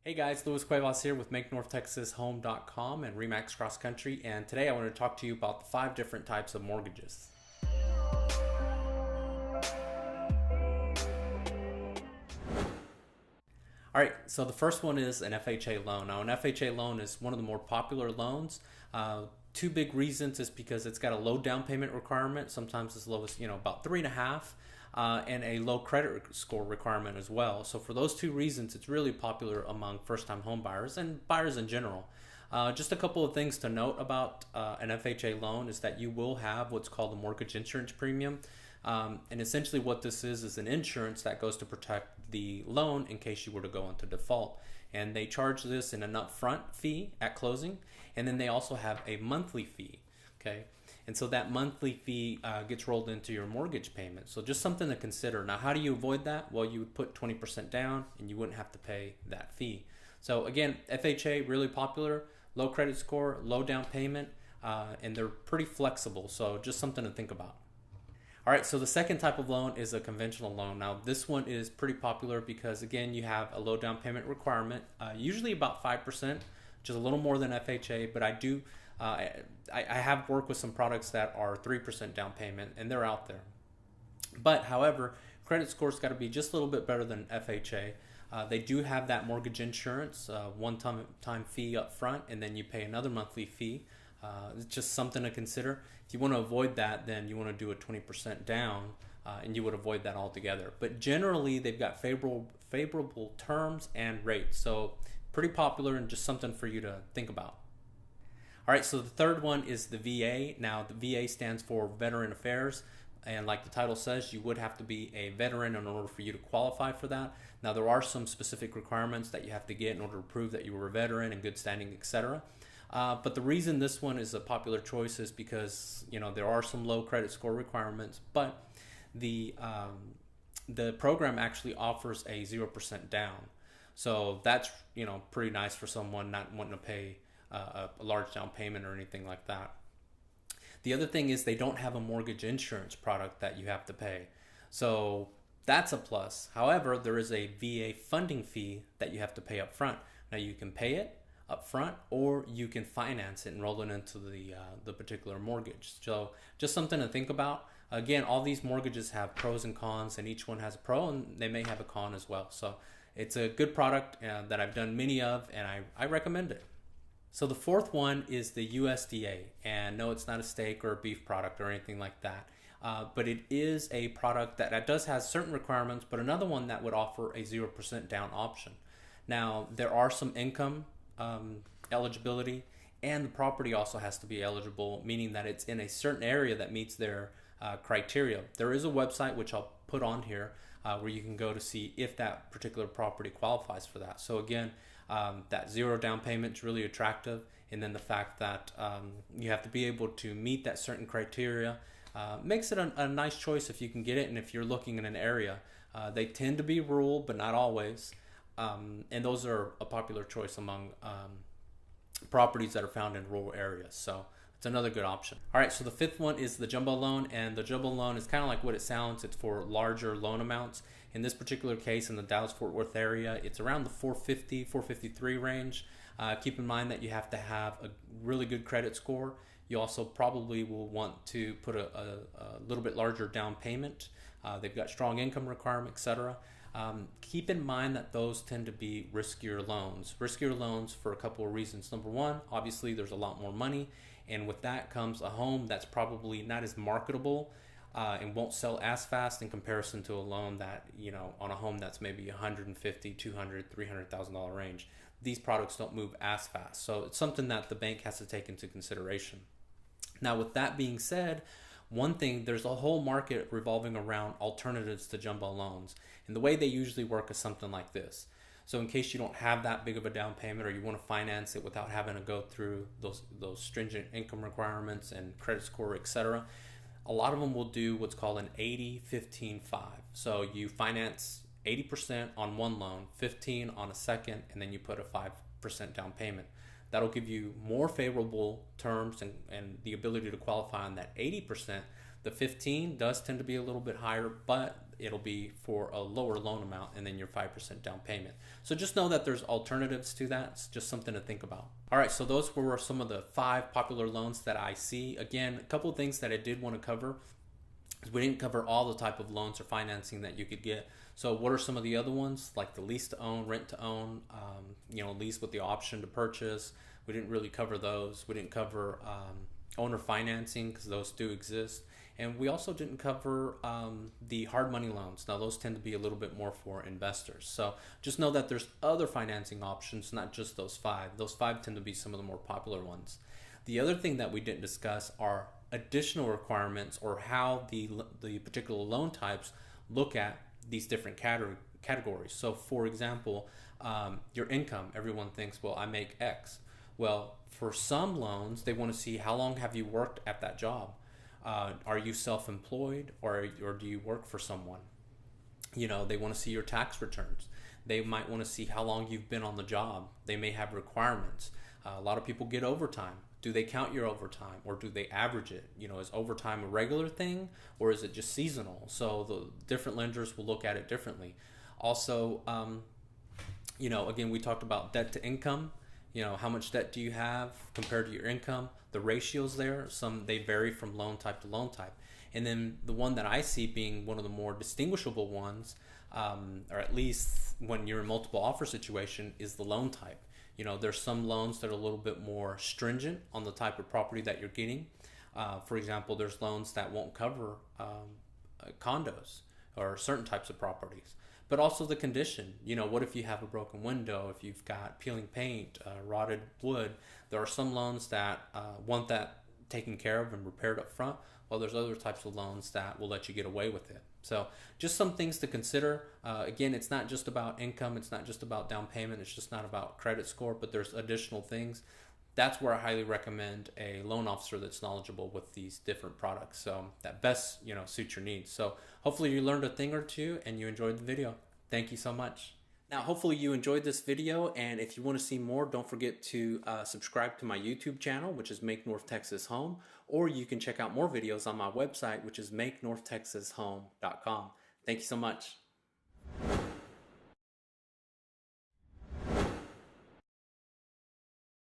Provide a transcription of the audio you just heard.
Hey guys, Louis Cuevas here with MakeNorthTexasHome.com and Remax Cross Country, and today I want to talk to you about the 5 different types of mortgages. All right, so the first one is an FHA loan. Now, an FHA loan is one of the more popular loans. Two big reasons is because it's got a low down payment requirement, sometimes as low as about 3.5, and a low credit score requirement as well. So for those two reasons, it's really popular among first-time home buyers and buyers in general. Just a couple of things to note about an FHA loan is that you will have what's called a mortgage insurance premium. And essentially what this is an insurance that goes to protect the loan in case you were to go into default. And they charge this in an upfront fee at closing, and then they also have a monthly fee. Okay, and so that monthly fee gets rolled into your mortgage payment. So just something to consider. Now, how do you avoid that? Well, you would put 20% down and you wouldn't have to pay that fee. So again, FHA, really popular, low credit score, low down payment, and they're pretty flexible. So just something to think about. All right, so the second type of loan is a conventional loan. Now, this one is pretty popular because, again, you have a low down payment requirement, usually about 5%, which is a little more than FHA, but I have worked with some products that are 3% down payment, and they're out there. But, however, credit score's got to be just a little bit better than FHA. They do have that mortgage insurance, one-time fee up front, and then you pay another monthly fee. It's just something to consider. If you want to avoid that, then you want to do a 20% down, and you would avoid that altogether. But generally, they've got favorable terms and rates. So pretty popular and just something for you to think about. All right, so the third one is the VA. Now, the VA stands for Veteran Affairs. And like the title says, you would have to be a veteran in order for you to qualify for that. Now, there are some specific requirements that you have to get in order to prove that you were a veteran in good standing, etc. But the reason this one is a popular choice is because there are some low credit score requirements, but the program actually offers a 0% down. So that's pretty nice for someone not wanting to pay a large down payment or anything like that. The other thing is they don't have a mortgage insurance product that you have to pay. So that's a plus. However, there is a VA funding fee that you have to pay up front. Now, you can pay it up front, or you can finance it and roll it into the particular mortgage. So just something to think about. Again, all these mortgages have pros and cons, and each one has a pro, and they may have a con as well. So it's a good product that I've done many of, and I recommend it. So the fourth one is the USDA, and no, it's not a steak or a beef product or anything like that. But it is a product that does have certain requirements, but another one that would offer a 0% down option. Now, there are some income eligibility, and the property also has to be eligible, meaning that it's in a certain area that meets their criteria. There is a website which I'll put on here where you can go to see if that particular property qualifies for that. So again, that zero down payment is really attractive, and then the fact that you have to be able to meet that certain criteria makes it a nice choice if you can get it. And if you're looking in an area, they tend to be rural, but not always. And those are a popular choice among properties that are found in rural areas. So it's another good option. All right, so the fifth one is the jumbo loan, and the jumbo loan is kind of like what it sounds. It's for larger loan amounts. In this particular case, in the Dallas-Fort Worth area, it's around the 450, 453 range. Keep in mind that you have to have a really good credit score. You also probably will want to put a little bit larger down payment. They've got strong income requirement, etc. Keep in mind that those tend to be riskier loans. Riskier loans for a couple of reasons. Number one, obviously there's a lot more money, and with that comes a home that's probably not as marketable and won't sell as fast in comparison to a loan that, on a home that's maybe $150,000, $200,000, $300,000 range. These products don't move as fast. So it's something that the bank has to take into consideration. Now, with that being said, one thing, there's a whole market revolving around alternatives to jumbo loans. And the way they usually work is something like this. So in case you don't have that big of a down payment, or you want to finance it without having to go through those stringent income requirements and credit score, etc., a lot of them will do what's called an 80-15-5. So you finance 80% on one loan, 15 on a second, and then you put a 5% down payment. That'll give you more favorable terms and the ability to qualify on that 80%. The 15 does tend to be a little bit higher, but it'll be for a lower loan amount and then your 5% down payment. So just know that there's alternatives to that. It's just something to think about. All right, so those were some of the 5 popular loans that I see. Again, a couple of things that I did want to cover. We didn't cover all the type of loans or financing that you could get. So what are some of the other ones, like the lease to own, rent to own, lease with the option to purchase? We didn't really cover those. We didn't cover owner financing, because those do exist. And we also didn't cover the hard money loans. Now those tend to be a little bit more for investors. So just know that there's other financing options, not just those 5. Those 5 tend to be some of the more popular ones. The other thing that we didn't discuss are additional requirements, or how the particular loan types look at these different categories. So for example, your income, everyone thinks, well, I make X. Well, for some loans, they want to see how long have you worked at that job. Are you self-employed, or do you work for someone? They want to see your tax returns. They might want to see how long you've been on the job. They may have requirements. A lot of people get overtime. Do they count your overtime, or do they average it? Is overtime a regular thing, or is it just seasonal? So the different lenders will look at it differently. Also, again, we talked about debt to income. How much debt do you have compared to your income? The ratios there, they vary from loan type to loan type. And then the one that I see being one of the more distinguishable ones, or at least when you're in multiple offer situation, is the loan type. There's some loans that are a little bit more stringent on the type of property that you're getting. For example, there's loans that won't cover condos or certain types of properties. But also the condition. What if you have a broken window, if you've got peeling paint, rotted wood? There are some loans that want that taken care of and repaired up front, while there's other types of loans that will let you get away with it. So just some things to consider. Again, it's not just about income. It's not just about down payment. It's just not about credit score, but there's additional things. That's where I highly recommend a loan officer that's knowledgeable with these different products, so that best suits your needs. So hopefully you learned a thing or two and you enjoyed the video. Thank you so much. Now hopefully you enjoyed this video, and if you want to see more, don't forget to subscribe to my YouTube channel, which is Make North Texas Home, or you can check out more videos on my website, which is makenorthtexashome.com. Thank you so much.